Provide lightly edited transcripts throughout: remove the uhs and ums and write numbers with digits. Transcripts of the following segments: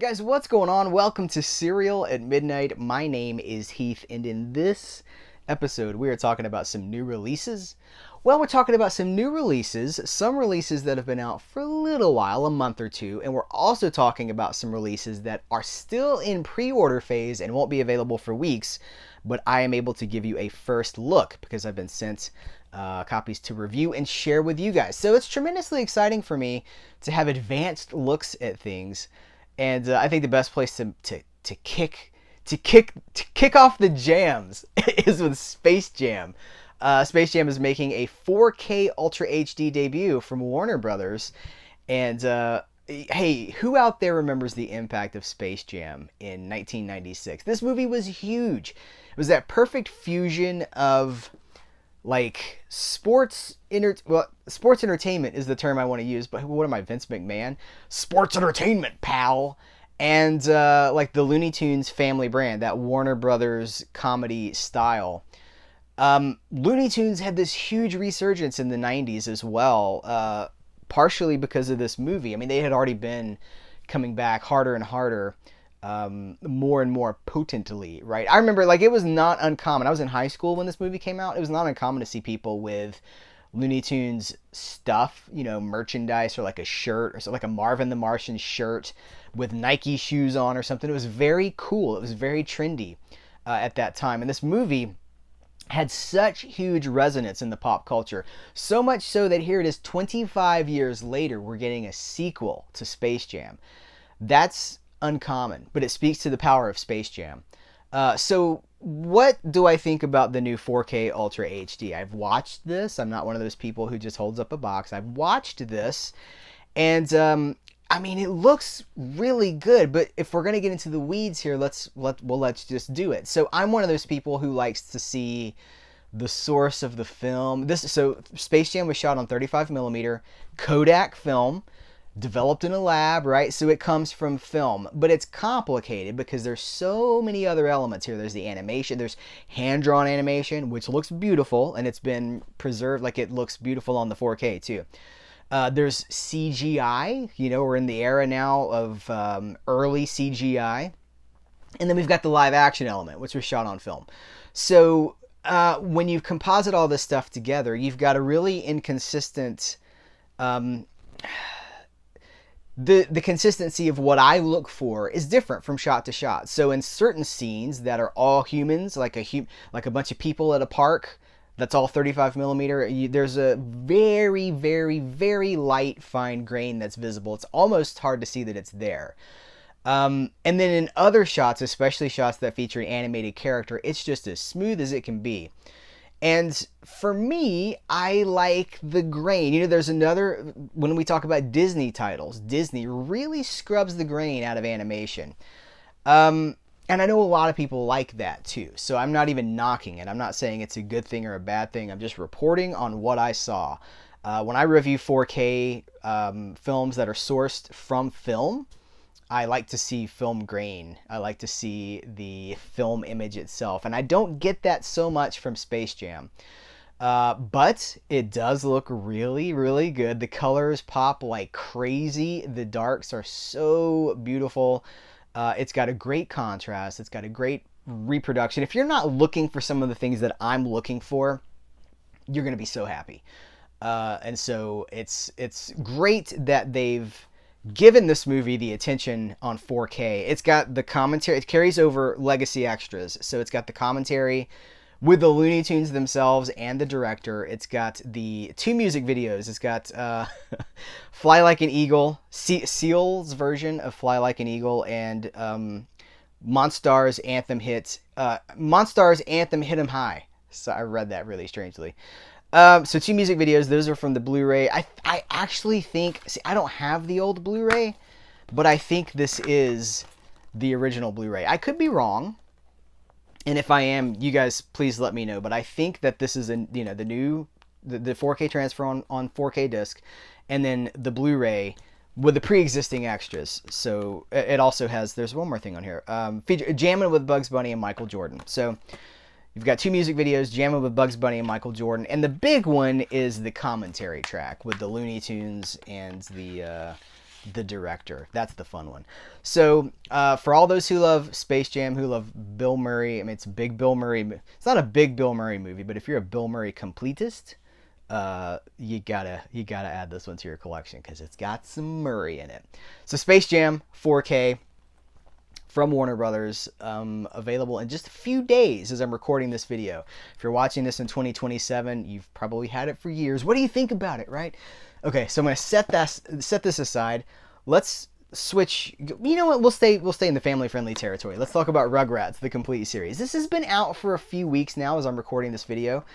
Guys, what's going on? Welcome to Serial at Midnight. My name is Heath, and in this episode, we are talking about some new releases. Well, we're talking about some new releases, some releases that have been out for a little while, a month or two, and we're also talking about some releases that are still in pre-order phase and won't be available for weeks, but I am able to give you a first look because I've been sent copies to review and share with you guys. So it's tremendously exciting for me to have advanced looks at things. And I think the best place to kick off the jams is with Space Jam. Space Jam is making a 4K Ultra HD debut from Warner Brothers. And hey, who out there remembers the impact of Space Jam in 1996? This movie was huge. It was that perfect fusion of like sports entertainment is the term I want to use, but what am I, Vince McMahon? Sports entertainment, pal. And like the Looney Tunes family brand, that Warner Brothers comedy style. Looney Tunes had this huge resurgence in the 90s as well, partially because of this movie. I mean, they had already been coming back harder and harder, more and more potently, right? I remember, like, it was not uncommon. I was in high school when this movie came out. It was not uncommon to see people with Looney Tunes stuff, you know, merchandise, or like a shirt, or so, like a Marvin the Martian shirt with Nike shoes on or something. It was very cool. It was very trendy at that time. And this movie had such huge resonance in the pop culture. So much so that here it is 25 years later, we're getting a sequel to Space Jam. That's uncommon, but it speaks to the power of Space Jam. So what do I think about the new 4K Ultra HD? I've watched this. I'm not one of those people who just holds up a box. I've watched this, and I mean, it looks really good. But if we're gonna get into the weeds here, let's just do it. So I'm one of those people who likes to see the source of the film. So Space Jam was shot on 35mm Kodak film, developed in a lab, right? So it comes from film, but it's complicated because there's so many other elements here. There's the animation, there's hand-drawn animation, which looks beautiful, and it's been preserved, like it looks beautiful on the 4K too. There's CGI, you know, we're in the era now of early CGI. And then we've got the live action element, which was shot on film. So when you composite all this stuff together, you've got a really inconsistent the consistency of what I look for is different from shot to shot. So in certain scenes that are all humans, like a bunch of people at a park, that's all 35mm, there's a very, very, very light, fine grain that's visible. It's almost hard to see that it's there. And then in other shots, especially shots that feature an animated character, it's just as smooth as it can be. And for me, I like the grain. You know, there's another, when we talk about Disney titles, Disney really scrubs the grain out of animation. And I know a lot of people like that too. So I'm not even knocking it. I'm not saying it's a good thing or a bad thing. I'm just reporting on what I saw. When I review 4K films that are sourced from film, I like to see film grain. I like to see the film image itself. And I don't get that so much from Space Jam. But it does look really, really good. The colors pop like crazy. The darks are so beautiful. It's got a great contrast. It's got a great reproduction. If you're not looking for some of the things that I'm looking for, you're going to be so happy. And so it's great that they've given this movie the attention on 4K. It's got the commentary. It carries over legacy extras. So it's got the commentary with the Looney Tunes themselves and the director. It's got the 2 music videos. It's got Fly Like an Eagle, Seal's version of Fly Like an Eagle, and Monstar's Anthem Hit 'Em High. So I read that really strangely. So 2 music videos, those are from the Blu-ray. I actually think, see, I don't have the old Blu-ray, but I think this is the original Blu-ray. I could be wrong, and if I am, you guys please let me know. But I think that this is the 4K transfer on 4K disc, and then the Blu-ray with the pre-existing extras. So it also has, there's one more thing on here, Jamming with Bugs Bunny and Michael Jordan. So you've got 2 music videos, Jamming with Bugs Bunny and Michael Jordan. And the big one is the commentary track with the Looney Tunes and the the director. That's the fun one. So for all those who love Space Jam, who love Bill Murray, I mean, it's a big Bill Murray. It's not a big Bill Murray movie, but if you're a Bill Murray completist, you gotta add this one to your collection because it's got some Murray in it. So Space Jam 4K from Warner Brothers, available in just a few days as I'm recording this video. If you're watching this in 2027, you've probably had it for years. What do you think about it, right? Okay, so I'm gonna set this aside. Let's switch. You know what? We'll stay in the family-friendly territory. Let's talk about Rugrats, the complete series. This has been out for a few weeks now as I'm recording this video.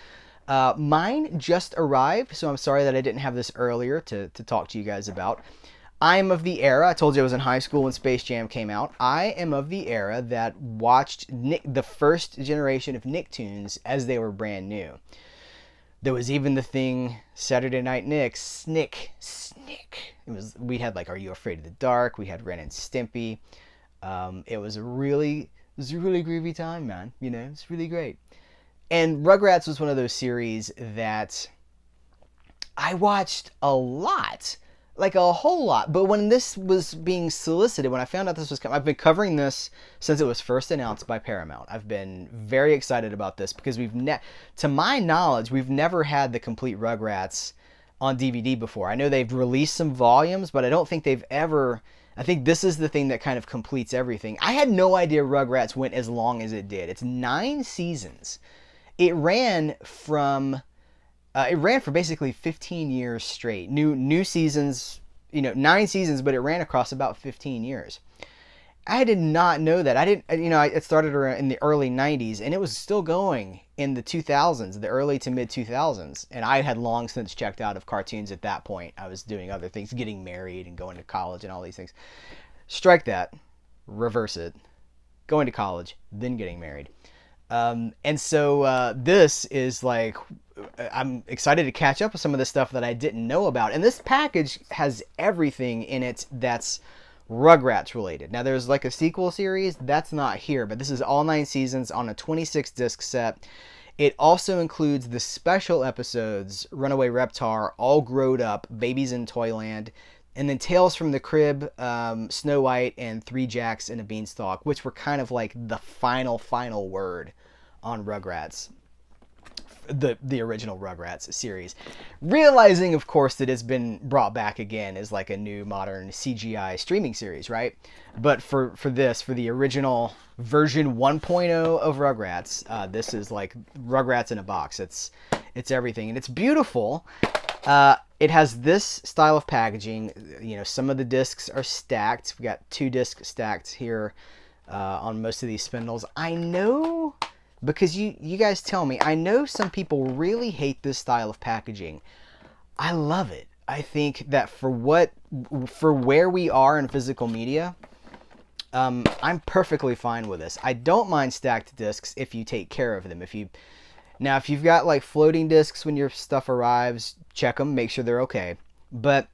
Mine just arrived, so I'm sorry that I didn't have this earlier to talk to you guys about. I am of the era, I told you I was in high school when Space Jam came out. I am of the era that watched the first generation of Nicktoons as they were brand new. There was even the thing, Saturday Night Nick, Snick. We had like Are You Afraid of the Dark? We had Ren and Stimpy. It was a really groovy time, man. You know, it's really great. And Rugrats was one of those series that I watched a lot. Like a whole lot. But when this was being solicited, when I found out this was coming, I've been covering this since it was first announced by Paramount. I've been very excited about this because to my knowledge, we've never had the complete Rugrats on DVD before. I know they've released some volumes, but I don't think they've ever... I think this is the thing that kind of completes everything. I had no idea Rugrats went as long as it did. It's 9 seasons. It ran for basically 15 years straight. New seasons, 9 seasons, but it ran across about 15 years. I did not know that. It started around in the early 90s, and it was still going in the 2000s, the early to mid 2000s. And I had long since checked out of cartoons at that point. I was doing other things, getting married and going to college and all these things. Strike that, reverse it. Going to college, then getting married. And so this is like, I'm excited to catch up with some of the stuff that I didn't know about. And this package has everything in it that's Rugrats related. Now there's like a sequel series, that's not here, but this is all 9 seasons on a 26 disc set. It also includes the special episodes, Runaway Reptar, All Growed Up, Babies in Toyland, and then Tales from the Crib, Snow White, and 3 Jacks and a Beanstalk, which were kind of like the final word on Rugrats, the original Rugrats series. Realizing, of course, that it's been brought back again as like a new modern CGI streaming series, right? But for the original version 1.0 of Rugrats, this is like Rugrats in a box. It's everything, and it's beautiful. It has this style of packaging. Some of the discs are stacked. We got 2 discs stacked here on most of these spindles. I know, because you guys tell me, I know some people really hate this style of packaging. I love it. I think that for where we are in physical media, I'm perfectly fine with this. I don't mind stacked discs if you take care of them. If you've got like floating discs when your stuff arrives, check them, make sure they're okay. But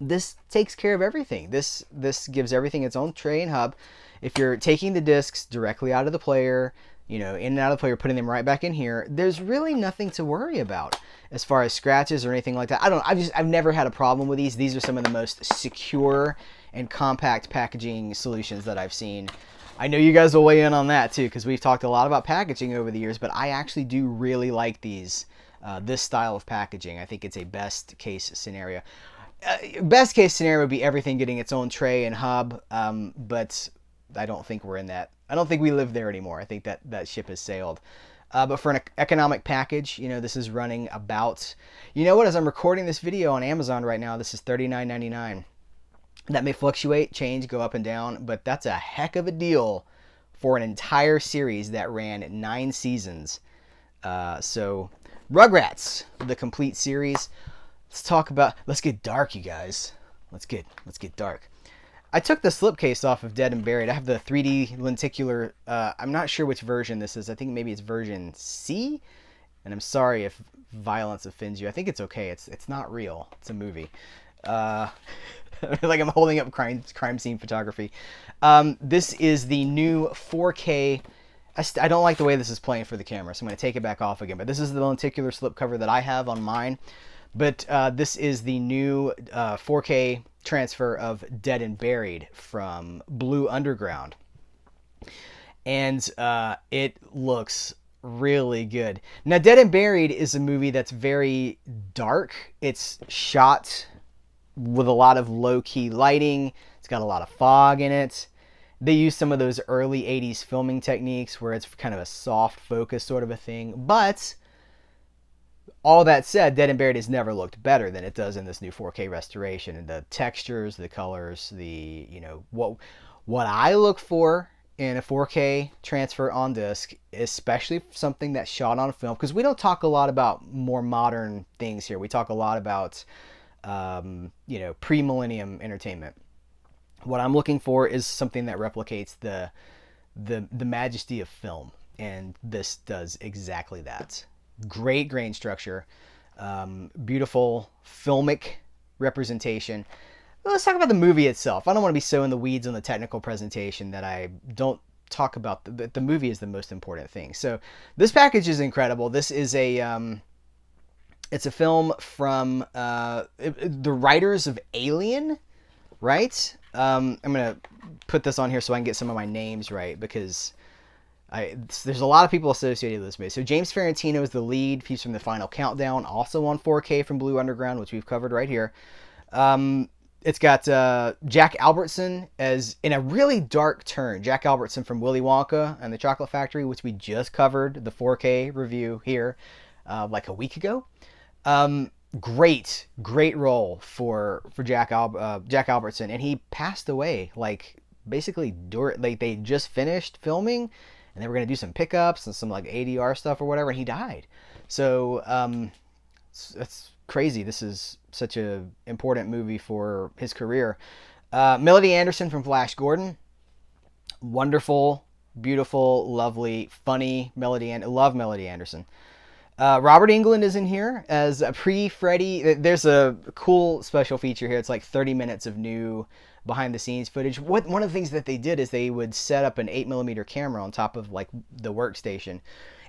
this takes care of everything. This gives everything its own tray and hub. If you're taking the discs directly out of the player, in and out of the player, putting them right back in here, there's really nothing to worry about as far as scratches or anything like that. I've never had a problem with these. These are some of the most secure and compact packaging solutions that I've seen. I know you guys will weigh in on that too, because we've talked a lot about packaging over the years, but I actually do really like this style of packaging. I think it's a best case scenario. Best case scenario would be everything getting its own tray and hub, but I don't think we're in that. I don't think we live there anymore. I think that ship has sailed. But for an economic package, this is running about, as I'm recording this video on Amazon right now, this is $39.99. That may fluctuate, change, go up and down, but that's a heck of a deal for an entire series that ran 9 seasons. So Rugrats, the complete series. Let's get dark, you guys. Let's get dark. I took the slipcase off of Dead and Buried. I have the 3D lenticular. I'm not sure which version this is. I think maybe it's version C. And I'm sorry if violence offends you. I think it's okay. It's not real. It's a movie. Like I'm holding up crime scene photography. This is the new 4K. I don't like the way this is playing for the camera, so I'm going to take it back off again. But this is the lenticular slipcover that I have on mine. But this is the new 4K transfer of Dead and Buried from Blue Underground. And it looks really good. Now, Dead and Buried is a movie that's very dark. It's shot with a lot of low-key lighting. It's got a lot of fog in it. They use some of those early 80s filming techniques where it's kind of a soft focus sort of a thing. But all that said, Dead and Buried has never looked better than it does in this new 4K restoration. And the textures, the colors, what I look for in a 4K transfer on disc, especially something that's shot on film, because we don't talk a lot about more modern things here. We talk a lot about pre-millennium entertainment. What I'm looking for is something that replicates the majesty of film, and this does exactly that. Great grain structure, beautiful filmic representation. Let's talk about the movie itself. I don't want to be so in the weeds on the technical presentation that I don't talk about the movie is the most important thing. So this package is incredible. This is it's a film from the writers of Alien, right? I'm gonna put this on here so I can get some of my names right, because there's a lot of people associated with this movie. So James Tarantino is the lead. He's from The Final Countdown, also on 4K from Blue Underground, which we've covered right here. It's got Jack Albertson as, in a really dark turn, Jack Albertson from Willy Wonka and the Chocolate Factory, which we just covered, the 4K review here like a week ago. Great role for Jack Albertson, and he passed away basically they just finished filming, and they were gonna do some pickups and some ADR stuff or whatever, and he died. So that's crazy. This is such a important movie for his career. Melody Anderson from Flash Gordon, wonderful, beautiful, lovely, funny Melody, and love Melody Anderson. Robert Englund is in here as a pre-Freddy. There's a cool special feature here. It's 30 minutes of new behind-the-scenes footage. One of the things that they did is they would set up an 8mm camera on top of the workstation,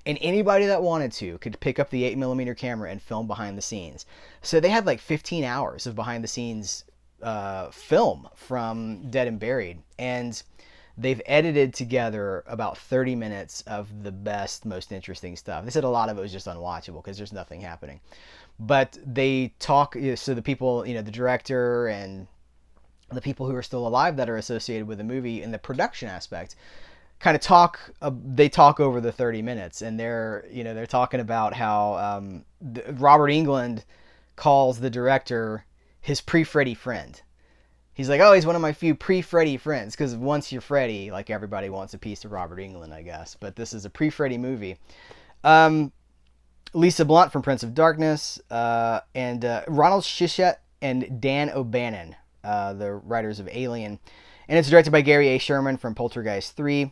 and anybody that wanted to could pick up the 8mm camera and film behind the scenes. So they had 15 hours of behind-the-scenes film from Dead and Buried, and they've edited together about 30 minutes of the best, most interesting stuff. They said a lot of it was just unwatchable because there's nothing happening. But they talk, so the people, the director and the people who are still alive that are associated with the movie in the production aspect kind of they talk over the 30 minutes, and they're talking about how Robert Englund calls the director his pre-Freddy friend. He's like, oh, he's one of my few pre-Freddy friends, because once you're Freddy, everybody wants a piece of Robert Englund, I guess. But this is a pre-Freddy movie. Lisa Blunt from Prince of Darkness, and Ronald Shishett and Dan O'Bannon, the writers of Alien. And it's directed by Gary A. Sherman from Poltergeist 3.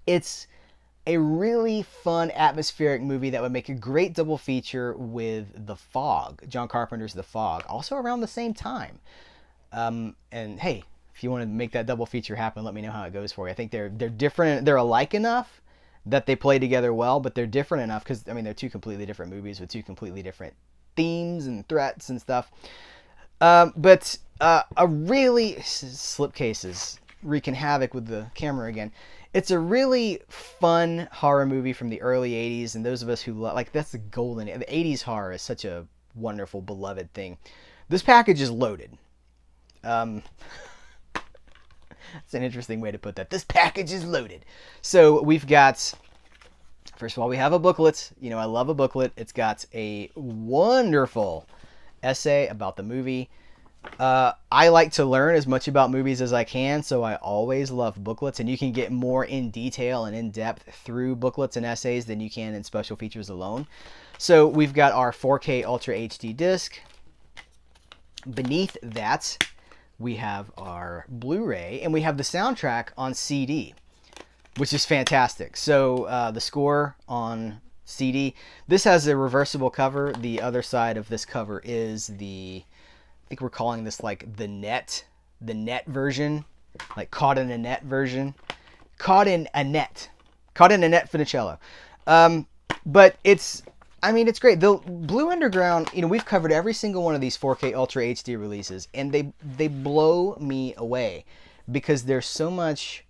It's a really fun, atmospheric movie that would make a great double feature with The Fog, John Carpenter's The Fog, also around the same time. And hey, if you want to make that double feature happen, let me know how it goes for you. I think they're different. They're alike enough that they play together well, but they're different enough because, they're two completely different movies with two completely different themes and threats and stuff. But a really, slipcases wreaking havoc with the camera again. It's a really fun horror movie from the early 80s, and those of us who love, that's the golden, the 80s horror is such a wonderful, beloved thing. This package is loaded. That's an interesting way to put that. This package is loaded. So we've got, first of all, we have a booklet. I love a booklet. It's got a wonderful essay about the movie. I like to learn as much about movies as I can, so I always love booklets, and you can get more in detail and in depth through booklets and essays than you can in special features alone. So we've got our 4K Ultra HD disc. Beneath that, we have our Blu-ray, and we have the soundtrack on CD, which is fantastic. So the score on CD, this has a reversible cover. The other side of this cover is I think we're calling this the net version, caught in a net version. Caught in a net for the cello. But it's I mean, it's great. The Blue Underground, we've covered every single one of these 4K Ultra HD releases, and they blow me away because there's so much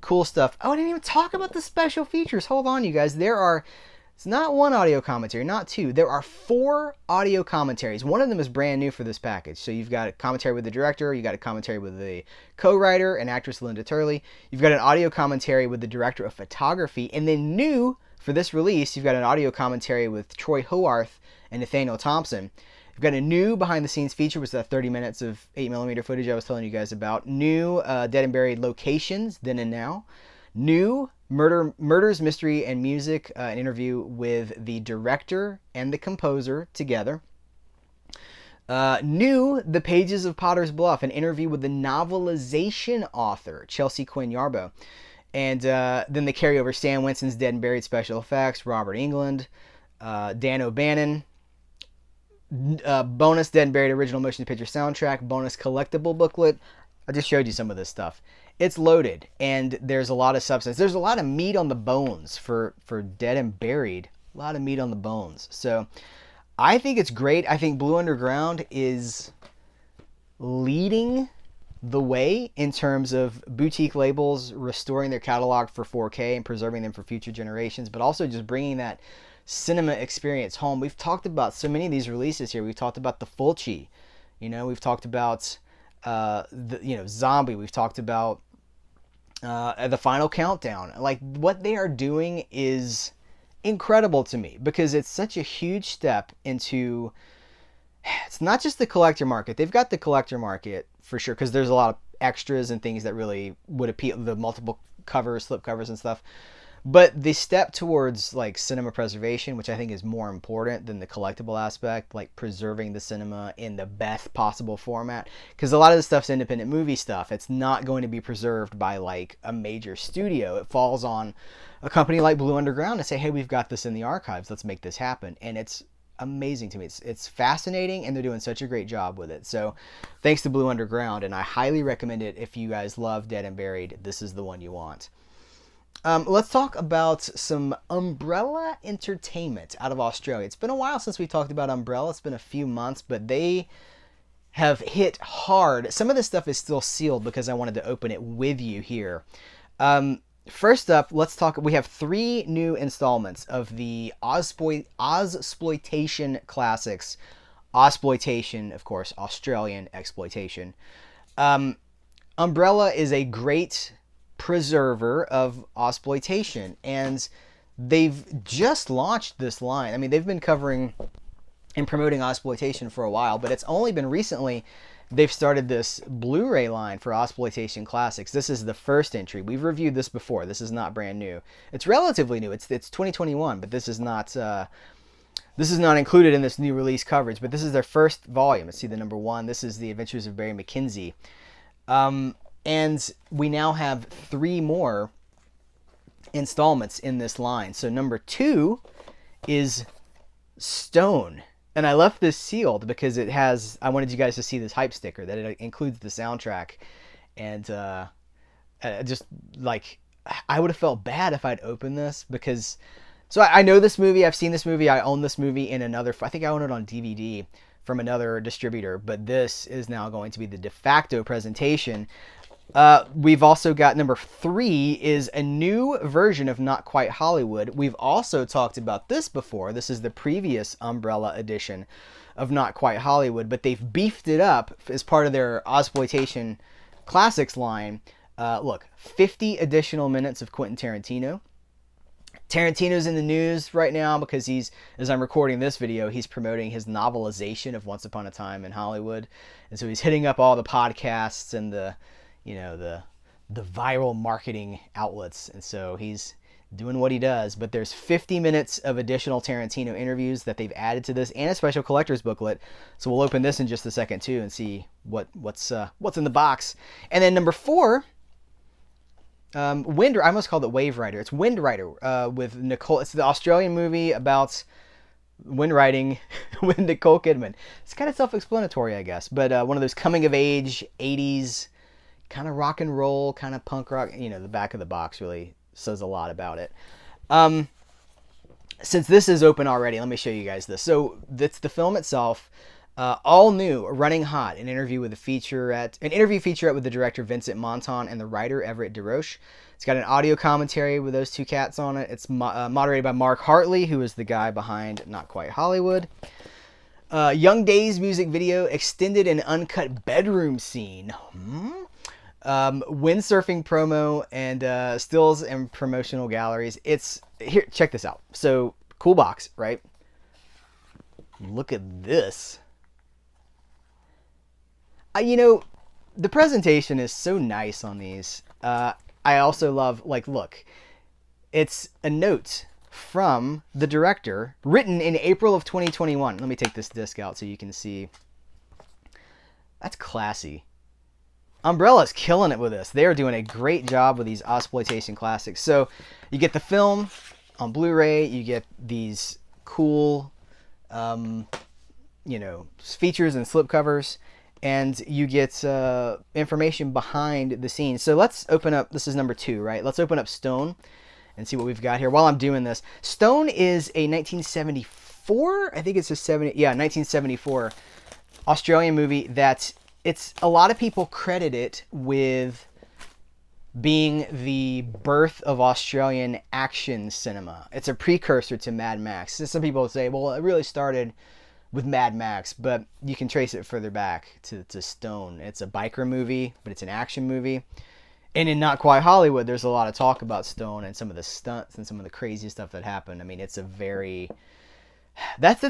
cool stuff. Oh, I didn't even talk about the special features. Hold on, you guys. It's not one audio commentary, not two. There are 4 audio commentaries. One of them is brand new for this package. So you've got a commentary with the director, you got a commentary with the co-writer and actress Linda Turley. You've got an audio commentary with the director of photography, and then new for this release, you've got an audio commentary with Troy Howarth and Nathaniel Thompson. You've got a new behind-the-scenes feature, which is that 30 minutes of 8mm footage I was telling you guys about. New Dead and Buried locations, then and now. New Murders, Mystery, and Music, an interview with the director and the composer together. New The Pages of Potter's Bluff, an interview with the novelization author, Chelsea Quinn Yarbo. And then the carryover, Stan Winston's Dead and Buried special effects, Robert Englund, Dan O'Bannon. Bonus Dead and Buried original motion picture soundtrack, bonus collectible booklet. I just showed you some of this stuff. It's loaded, and there's a lot of substance. There's a lot of meat on the bones for Dead and Buried. A lot of meat on the bones. So I think it's great. I think Blue Underground is leading the way in terms of boutique labels restoring their catalog for 4K and preserving them for future generations, but also just bringing that cinema experience home. We've talked about so many of these releases here. We've talked about the Fulci. We've talked about Zombie. We've talked about the Final Countdown. Like, what they are doing is incredible to me because it's such a huge step into, it's not just the collector market. They've got the collector market for sure because there's a lot of extras and things that really would appeal, the multiple covers, slip covers and stuff. But the step towards like cinema preservation, which I think is more important than the collectible aspect, like preserving the cinema in the best possible format. Because a lot of the stuff's independent movie stuff. It's not going to be preserved by like a major studio. It falls on a company like Blue Underground to say, hey, we've got this in the archives. Let's make this happen. And it's amazing to me. It's fascinating, and they're doing such a great job with it. So thanks to Blue Underground, and I highly recommend it if you guys love Dead and Buried. This is the one you want. Let's talk about some Umbrella Entertainment out of Australia. It's been a while since we talked about Umbrella. It's been a few months, but they have hit hard. Some of this stuff is still sealed because I wanted to open it with you here. First up, let's talk. We have 3 new installments of the Ozploitation classics. Ozploitation, of course, Australian exploitation. Umbrella is a great preserver of Ozploitation, and they've just launched this line. I mean, they've been covering and promoting Ozploitation for a while, but it's only been recently they've started this Blu-ray line for Ozploitation Classics. This is the first entry. We've reviewed this before. This is not brand new. It's relatively new. It's 2021, but this is not included in this new release coverage. But this is their first volume. Let's see the number 1. This is The Adventures of Barry McKenzie. And we now have 3 more installments in this line. So number 2 is Stone. And I left this sealed because it has, I wanted you guys to see this hype sticker that it includes the soundtrack. And just like, I would have felt bad if I'd opened this because, so I know this movie, I've seen this movie, I own this movie in another, I think I own it on DVD from another distributor, but this is now going to be the de facto presentation. We've also got number 3 is a new version of Not Quite Hollywood. We've also talked about this before. This is the previous Umbrella edition of Not Quite Hollywood, but they've beefed it up as part of their Ozploitation Classics line. Look, 50 additional minutes of Quentin Tarantino. Tarantino's in the news right now because he's, as I'm recording this video, he's promoting his novelization of Once Upon a Time in Hollywood. And so he's hitting up all the podcasts and the viral marketing outlets. And so he's doing what he does. But there's 50 minutes of additional Tarantino interviews that they've added to this and a special collector's booklet. So we'll open this in just a second too and see what's in the box. And then number 4, I almost called it Wave Rider. It's Wind Rider with Nicole. It's the Australian movie about wind riding with Nicole Kidman. It's kind of self-explanatory, I guess, but one of those coming-of-age 80s kind of rock and roll, kind of punk rock. The back of the box really says a lot about it. since this is open already, let me show you guys this. So that's the film itself, all new, running hot. An interview featurette with the director Vincent Monton and the writer Everett DeRoche. It's got an audio commentary with those two cats on it. It's moderated by Mark Hartley, who is the guy behind Not Quite Hollywood. Young Days music video, extended and uncut bedroom scene. Windsurfing promo, and stills and promotional galleries. It's here. Check this out. So cool box, right? Look at this. The presentation is so nice on these. I also love, look, it's a note from the director written in April of 2021. Let me take this disc out so you can see. That's classy. Umbrella's killing it with this. They are doing a great job with these Ozploitation classics. So you get the film on Blu-ray. You get these cool, features and slipcovers. And you get information behind the scenes. So let's open up, this is number 2, right? Let's open up Stone and see what we've got here. While I'm doing this, Stone is a 1974, I think it's 1974 Australian movie that a lot of people credit it with being the birth of Australian action cinema. It's a precursor to Mad Max. So some people say, well, it really started with Mad Max, but you can trace it further back to Stone. It's a biker movie, but it's an action movie. And in Not Quite Hollywood, there's a lot of talk about Stone and some of the stunts and some of the crazy stuff that happened. I mean, that's the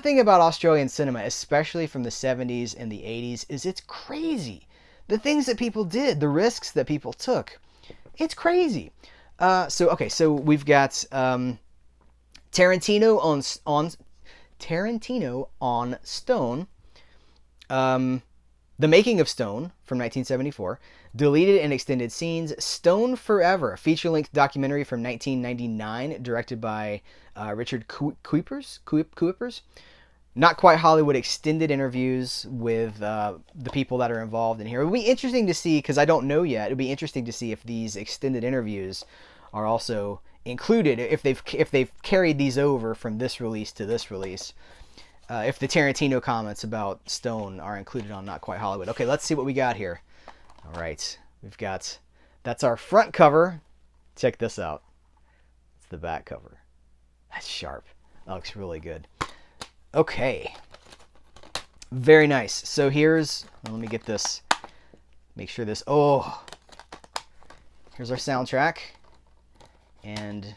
thing about Australian cinema, especially from the 70s and the 80s, is it's crazy. The things that people did, the risks that people took, it's crazy. So we've got Tarantino on Stone, The Making of Stone from 1974, deleted and extended scenes, Stone Forever, a feature-length documentary from 1999, directed by Richard Kuipers. Not Quite Hollywood, extended interviews with the people that are involved in here. It would be interesting to see, because I don't know yet, it would be interesting to see if these extended interviews are also included, if they've carried these over from this release to this release. If the Tarantino comments about Stone are included on Not Quite Hollywood. Okay, let's see what we got here. All right, that's our front cover. Check this out. It's the back cover. That's sharp. That looks really good. Okay. Very nice. So let me get this, make sure this, here's our soundtrack. And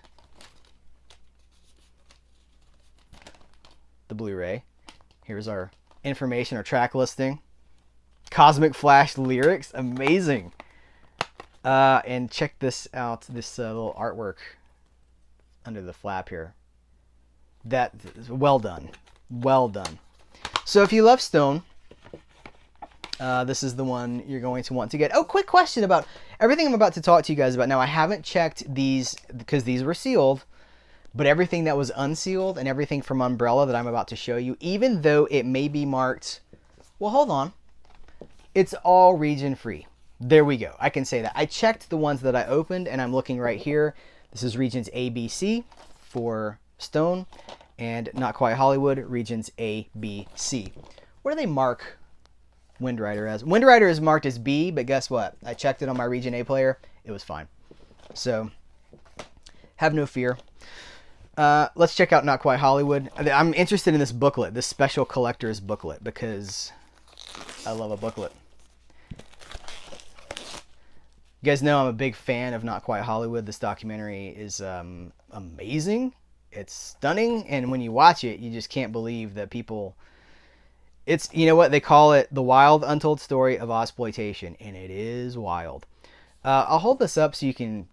the Blu-ray. Here's our information, our track listing. Cosmic Flash lyrics, amazing. And check this out, this little artwork under the flap here. That is well done. Well done. So if you love Stone, this is the one you're going to want to get. Oh, quick question about everything I'm about to talk to you guys about. Now, I haven't checked these because these were sealed, but everything that was unsealed and everything from Umbrella that I'm about to show you, even though it may be marked, well, hold on, it's all region free. There we go. I can say that. I checked the ones that I opened, and I'm looking right here. This is regions A, B, C for Stone, and Not Quite Hollywood, regions A, B, C. What do they mark Wind Rider as? Wind Rider is marked as B, but guess what? I checked it on my region A player. It was fine. So, have no fear. Let's check out Not Quite Hollywood. I'm interested in this booklet, this special collector's booklet, because I love a booklet. You guys know I'm a big fan of Not Quite Hollywood. This documentary is amazing. It's stunning, and when you watch it, you just can't believe that people... It's, you know what, they call it the wild, untold story of Ozploitation, and it is wild. I'll hold this up so you can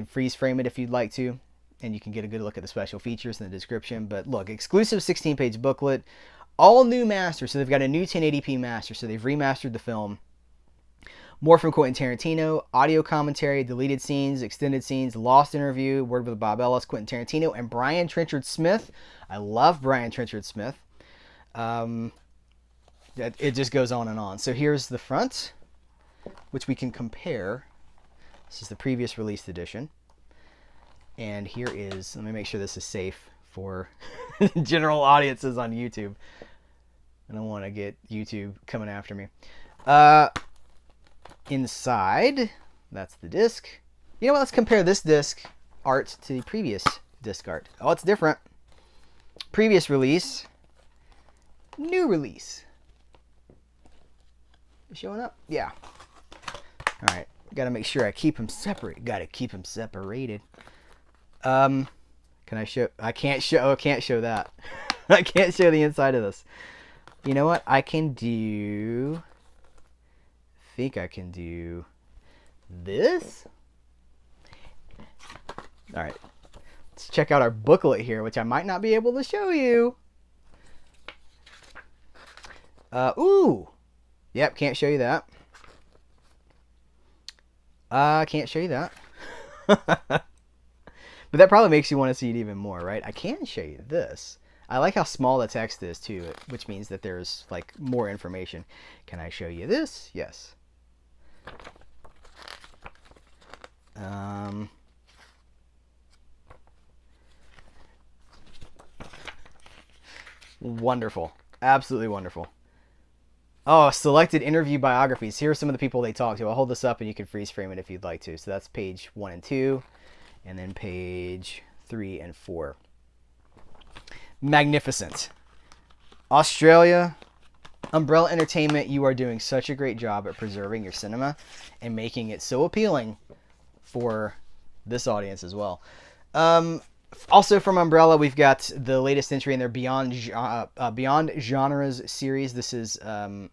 freeze frame it if you'd like to, and you can get a good look at the special features in the description. But look, exclusive 16-page booklet, all new master. So they've got a new 1080p master, so they've remastered the film. More from Quentin Tarantino, audio commentary, deleted scenes, extended scenes, lost interview, word with Bob Ellis, Quentin Tarantino, and Brian Trenchard Smith. I love Brian Trenchard Smith. It just goes on and on. So here's the front, which we can compare. This is the previous released edition. And here is, let me make sure this is safe for general audiences on YouTube. I don't want to get YouTube coming after me. Inside, that's the disc. You know what? Let's compare this disc art to the previous disc art. Oh, it's different. Previous release, new release. Showing up? Yeah. All right. Got to make sure I keep them separate. Got to keep them separated. Can I show? I can't show. Oh, I can't show that. I can't show the inside of this. You know what? I can do. I think I can do this. All right. Let's check out our booklet here, which I might not be able to show you. Ooh. Yep, can't show you that. Can't show you that. But that probably makes you want to see it even more, right? I can show you this. I like how small the text is too, which means that there's like more information. Can I show you this? Yes. Wonderful. Absolutely wonderful. Oh, selected interview biographies. Here are some of the people they talked to. I'll hold this up and you can freeze frame it if you'd like to. So that's page 1 and 2, and then page 3 and 4. Magnificent. Australia, Umbrella Entertainment, you are doing such a great job at preserving your cinema and making it so appealing for this audience as well. Also from Umbrella, we've got the latest entry in their Beyond Genres series. This is, I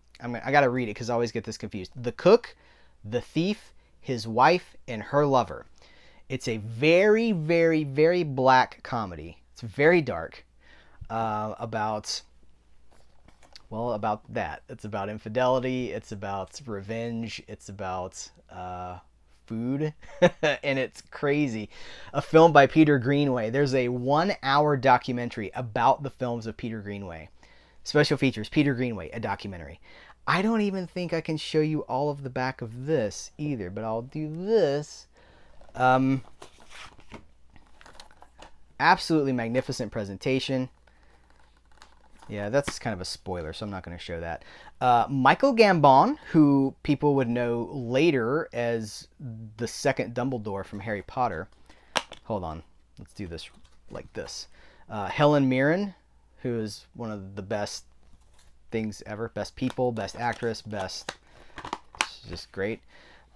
got to read it because I always get this confused. The Cook, The Thief, His Wife, and Her Lover. It's a very, very, very black comedy. It's very dark. About that. It's about infidelity. It's about revenge. It's about food. And it's crazy. A film by Peter Greenaway. There's a 1-hour documentary about the films of Peter Greenaway. Special features, Peter Greenaway, a documentary. I don't even think I can show you all of the back of this either, but I'll do this. Absolutely magnificent presentation. Yeah, that's kind of a spoiler, so I'm not going to show that. Michael Gambon, who people would know later as the second Dumbledore from Harry Potter. Hold on. Let's do this like this. Helen Mirren, who is one of the best things ever. Best people, best actress, best... It's just great.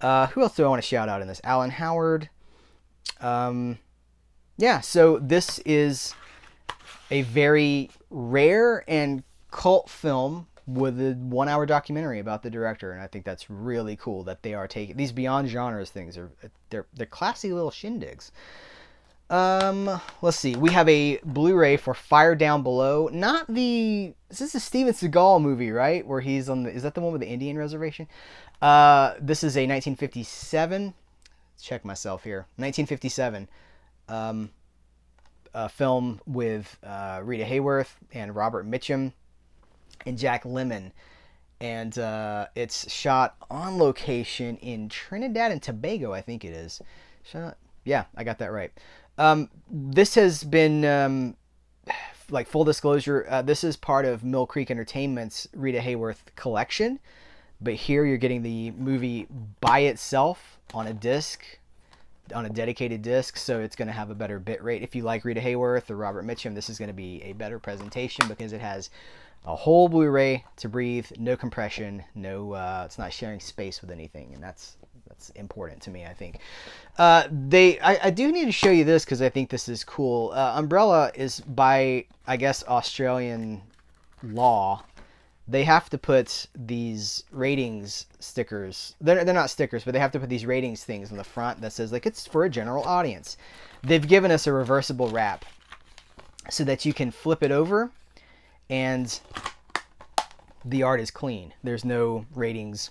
Who else do I want to shout out in this? Alan Howard. Yeah, so this is a very rare and cult film with a 1-hour documentary about the director, and I think that's really cool that they are taking these Beyond Genres things. They're classy little shindigs. Let's see. We have a Blu-ray for Fire Down Below. Not the... This is a Steven Seagal movie, right? Where he's on the... Is that the one with the Indian reservation? This is a 1957... Let's check myself here. 1957 film with Rita Hayworth and Robert Mitchum and Jack Lemmon. And it's shot on location in Trinidad and Tobago, I think it is. Yeah, I got that right. This has been, like full disclosure, this is part of Mill Creek Entertainment's Rita Hayworth collection. But here you're getting the movie by itself on a disc, on a dedicated disc, so it's going to have a better bit rate. If you like Rita Hayworth or Robert Mitchum, this is going to be a better presentation because it has a whole Blu-ray to breathe, no compression, no, it's not sharing space with anything, and that's important to me, I think. I do need to show you this because I think this is cool. Umbrella is, by, I guess, Australian law, they have to put these ratings stickers. They're not stickers, but they have to put these ratings things on the front that says, like, it's for a general audience. They've given us a reversible wrap so that you can flip it over and the art is clean. There's no ratings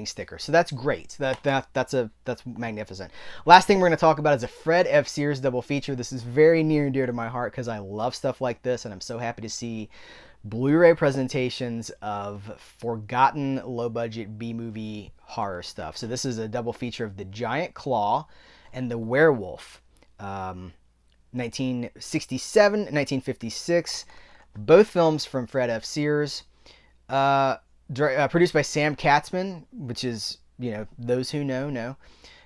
sticker. So that's great. That's magnificent. Last thing we're going to talk about is a Fred F. Sears double feature. This is very near and dear to my heart because I love stuff like this, and I'm so happy to see Blu-ray presentations of forgotten low-budget B-movie horror stuff. So this is a double feature of The Giant Claw and The Werewolf. 1967, 1956. Both films from Fred F. Sears. Produced by Sam Katzman, which is, those who know.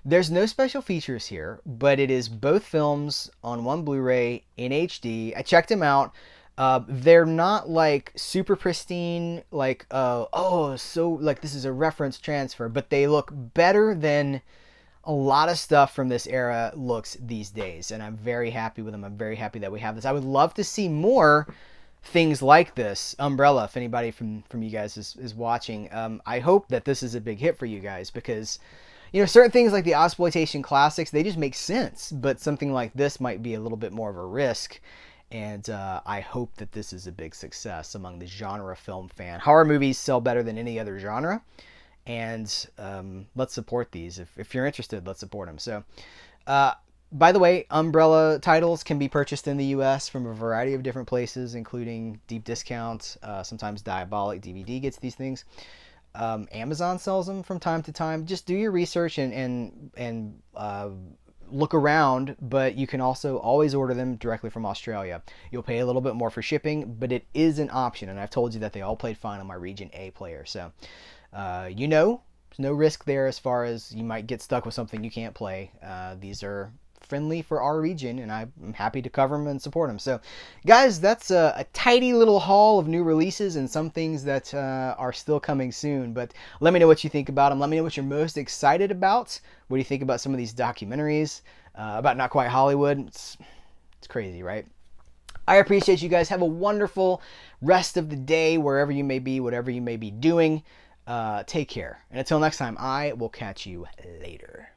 There's no special features here, but it is both films on one Blu-ray in HD. I checked them out. They're not like super pristine, like so like this is a reference transfer, but they look better than a lot of stuff from this era looks these days, and I'm very happy with them. I'm very happy that we have this. I would love to see more things like this. Umbrella, if anybody from you guys is watching, I hope that this is a big hit for you guys, because certain things like the Ozploitation classics, they just make sense, but something like this might be a little bit more of a risk. And I hope that this is a big success among the genre film fan. Horror movies sell better than any other genre, and let's support these. If you're interested, let's support them. So, by the way, Umbrella titles can be purchased in the U.S. from a variety of different places, including Deep Discount. Sometimes Diabolic DVD gets these things. Amazon sells them from time to time. Just do your research and look around, but you can also always order them directly from Australia. You'll pay a little bit more for shipping, but it is an option, and I've told you that they all played fine on my Region A player. So, there's no risk there as far as you might get stuck with something you can't play. These are friendly for our region, and I'm happy to cover them and support them. So, guys, that's a tidy little haul of new releases and some things that are still coming soon. But let me know what you think about them. Let me know what you're most excited about. What do you think about some of these documentaries about Not Quite Hollywood? It's crazy, right? I appreciate you guys. Have a wonderful rest of the day, wherever you may be, whatever you may be doing. Take care. And until next time, I will catch you later.